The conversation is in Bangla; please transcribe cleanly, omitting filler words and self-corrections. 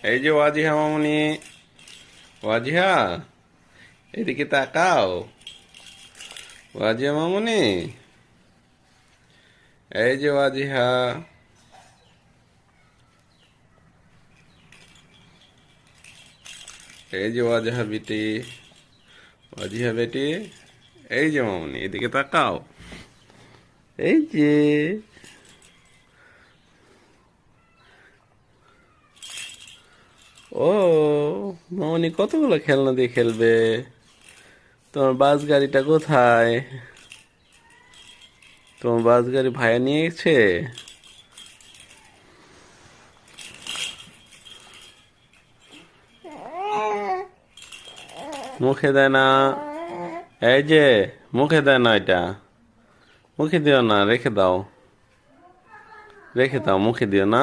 এই যে ওয়াজিহা মামুনি, ওয়াজিহা এদিকে তাকাও। ওয়াজিহা মামুনি, এই যে ওয়াজিহা, এই যে ওয়াজিহা বেটি, ওয়াজিহা বেটি, এই যে মামুনি এদিকে তাকাও। এই যে ও মামুনি কতগুলো খেলনা দিয়ে খেলবে। তোমার বাস গাড়িটা কোথায়? তোমার বাস গাড়ি ভাইয়া নিয়ে গেছে? মুখে দেয় না। এই যে মুখে দেয় না, এটা মুখে দিও না, রেখে দাও, রেখে দাও, মুখে দিও না।